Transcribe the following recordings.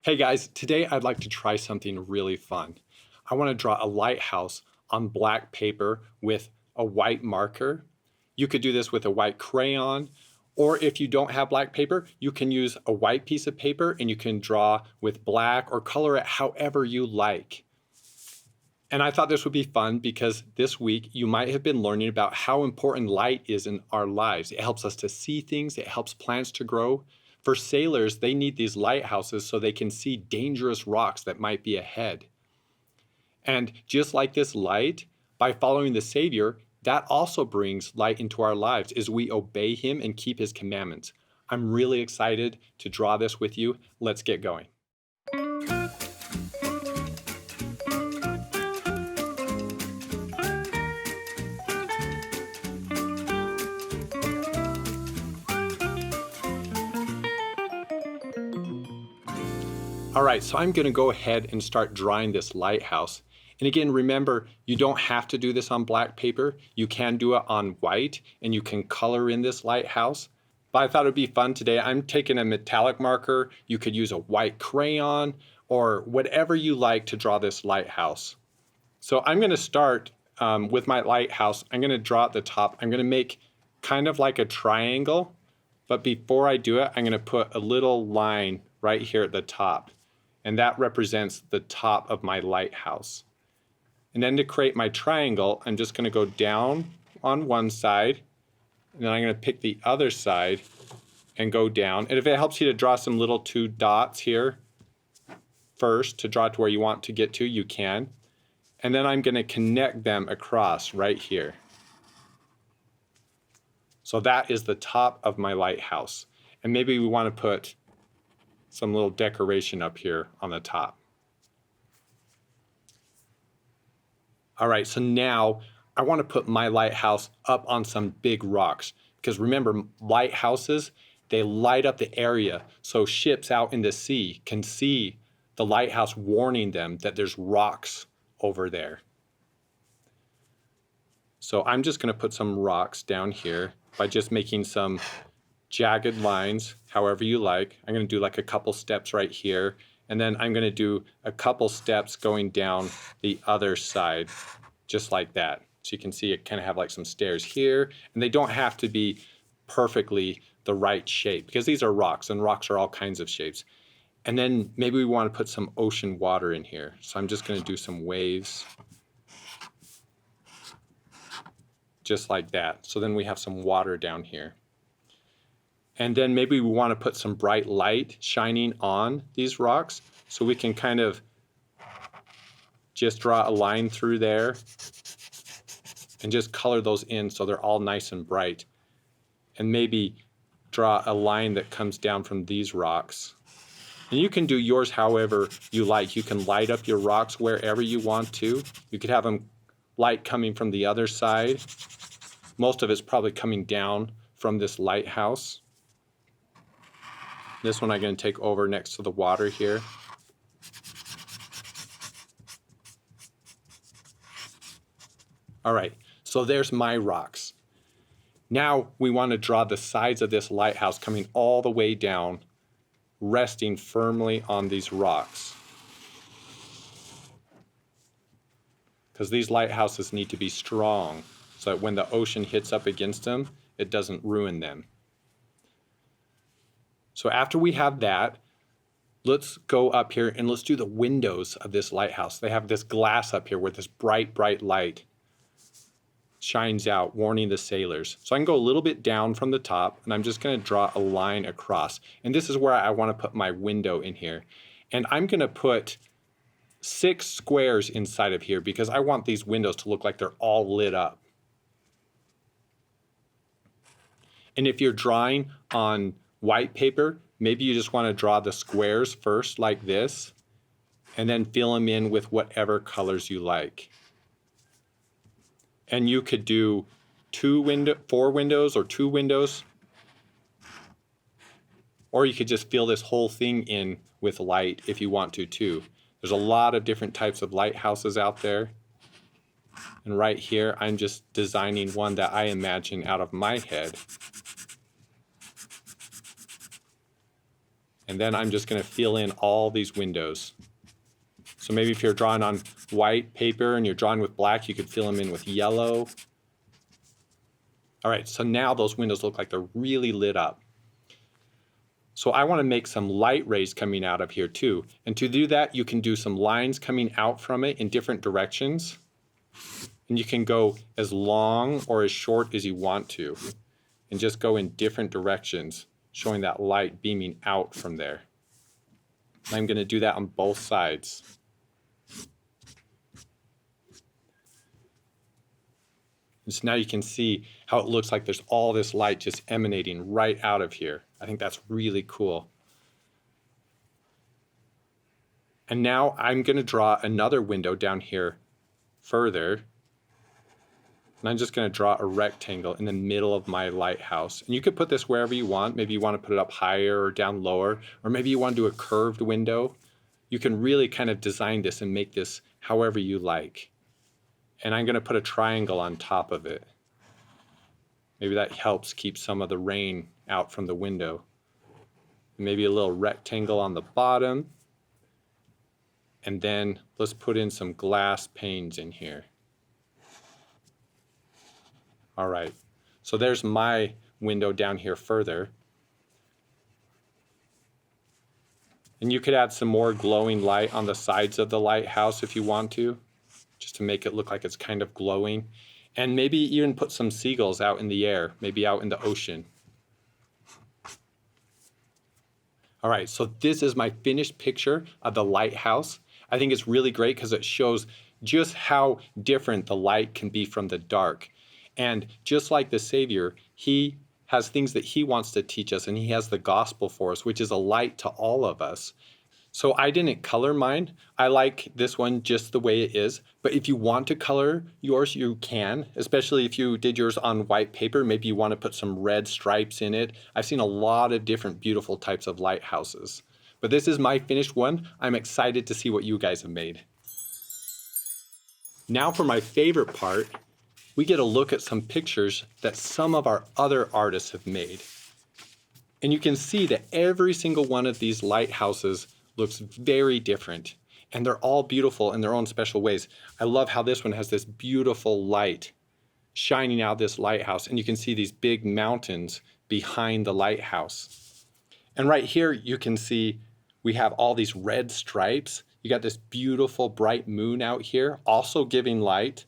Hey guys, today I'd like to try something really fun. I want to draw a lighthouse on black paper with a white marker. You could do this with a white crayon, or if you don't have black paper, you can use a white piece of paper and you can draw with black or color it however you like. And I thought this would be fun because this week you might have been learning about how important light is in our lives. It helps us to see things, it helps plants to grow. For sailors, they need these lighthouses so they can see dangerous rocks that might be ahead. And just like this light, by following the Savior, that also brings light into our lives as we obey Him and keep His commandments. I'm really excited to draw this with you. Let's get going. All right, so I'm going to go ahead and start drawing this lighthouse. And again, remember, you don't have to do this on black paper. You can do it on white, and you can color in this lighthouse. But I thought it would be fun today. I'm taking a metallic marker. You could use a white crayon or whatever you like to draw this lighthouse. So I'm going to start with my lighthouse. I'm going to draw at the top. I'm going to make kind of like a triangle. But before I do it, I'm going to put a little line right here at the top. And that represents the top of my lighthouse. And then to create my triangle, I'm just going to go down on one side, and then I'm going to pick the other side and go down. And if it helps you to draw some little two dots here first to draw to where you want to get to, you can. And then I'm going to connect them across right here. So that is the top of my lighthouse. And maybe we want to put some little decoration up here on the top. All right, so now I want to put my lighthouse up on some big rocks because remember, lighthouses, they light up the area so ships out in the sea can see the lighthouse warning them that there's rocks over there. So I'm just going to put some rocks down here by just making some jagged lines, however you like. I'm going to do like a couple steps right here, and then I'm going to do a couple steps going down the other side, just like that. So you can see it kind of have like some stairs here, and they don't have to be perfectly the right shape because these are rocks, and rocks are all kinds of shapes. And then maybe we want to put some ocean water in here. So I'm just going to do some waves, just like that. So then we have some water down here. And then maybe we want to put some bright light shining on these rocks so we can kind of just draw a line through there and just color those in so they're all nice and bright. And maybe draw a line that comes down from these rocks. And you can do yours however you like. You can light up your rocks wherever you want to. You could have them light coming from the other side. Most of it's probably coming down from this lighthouse. This one I'm going to take over next to the water here. All right, so there's my rocks. Now we want to draw the sides of this lighthouse coming all the way down, resting firmly on these rocks. Because these lighthouses need to be strong so that when the ocean hits up against them, it doesn't ruin them. So after we have that, let's go up here and let's do the windows of this lighthouse. They have this glass up here where this bright, bright light shines out, warning the sailors. So I can go a little bit down from the top, and I'm just going to draw a line across. And this is where I want to put my window in here. And I'm going to put 6 squares inside of here because I want these windows to look like they're all lit up. And if you're drawing on white paper, maybe you just want to draw the squares first like this, and then fill them in with whatever colors you like. And you could do 4 windows or 2 windows, or you could just fill this whole thing in with light if you want to too. There's a lot of different types of lighthouses out there. And right here, I'm just designing one that I imagine out of my head. And then I'm just going to fill in all these windows. So maybe if you're drawing on white paper and you're drawing with black, you could fill them in with yellow. All right, so now those windows look like they're really lit up. So I want to make some light rays coming out of here too. And to do that, you can do some lines coming out from it in different directions. And you can go as long or as short as you want to. And just go in different directions, showing that light beaming out from there. I'm going to do that on both sides. And so now you can see how it looks like there's all this light just emanating right out of here. I think that's really cool. And now I'm going to draw another window down here further. And I'm just going to draw a rectangle in the middle of my lighthouse. And you could put this wherever you want. Maybe you want to put it up higher or down lower, or maybe you want to do a curved window. You can really kind of design this and make this however you like. And I'm going to put a triangle on top of it. Maybe that helps keep some of the rain out from the window. Maybe a little rectangle on the bottom. And then let's put in some glass panes in here. All right, so there's my window down here further. And you could add some more glowing light on the sides of the lighthouse if you want to, just to make it look like it's kind of glowing. And maybe even put some seagulls out in the air, maybe out in the ocean. All right, so this is my finished picture of the lighthouse. I think it's really great because it shows just how different the light can be from the dark. And just like the Savior, he has things that he wants to teach us, and he has the gospel for us, which is a light to all of us. So I didn't color mine. I like this one just the way it is. But if you want to color yours, you can, especially if you did yours on white paper. Maybe you want to put some red stripes in it. I've seen a lot of different beautiful types of lighthouses. But this is my finished one. I'm excited to see what you guys have made. Now for my favorite part, we get a look at some pictures that some of our other artists have made. And you can see that every single one of these lighthouses looks very different. And they're all beautiful in their own special ways. I love how this one has this beautiful light shining out this lighthouse. And you can see these big mountains behind the lighthouse. And right here, you can see we have all these red stripes. You got this beautiful bright moon out here, also giving light.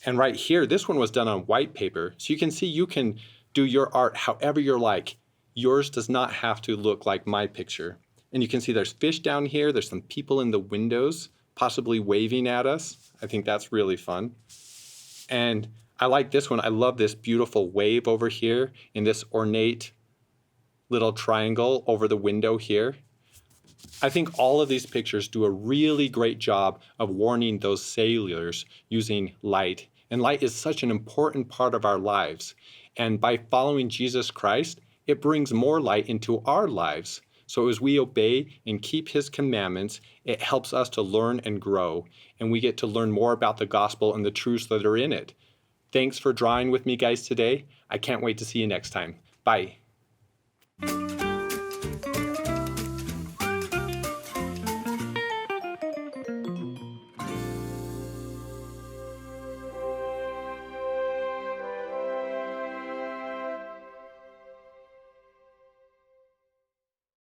And right here, this one was done on white paper. So you can see you can do your art however you like. Yours does not have to look like my picture. And you can see there's fish down here. There's some people in the windows, possibly waving at us. I think that's really fun. And I like this one. I love this beautiful wave over here in this ornate little triangle over the window here. I think all of these pictures do a really great job of warning those sailors using light. And light is such an important part of our lives. And by following Jesus Christ, it brings more light into our lives. So as we obey and keep his commandments, it helps us to learn and grow. And we get to learn more about the gospel and the truths that are in it. Thanks for drawing with me, guys, today. I can't wait to see you next time. Bye.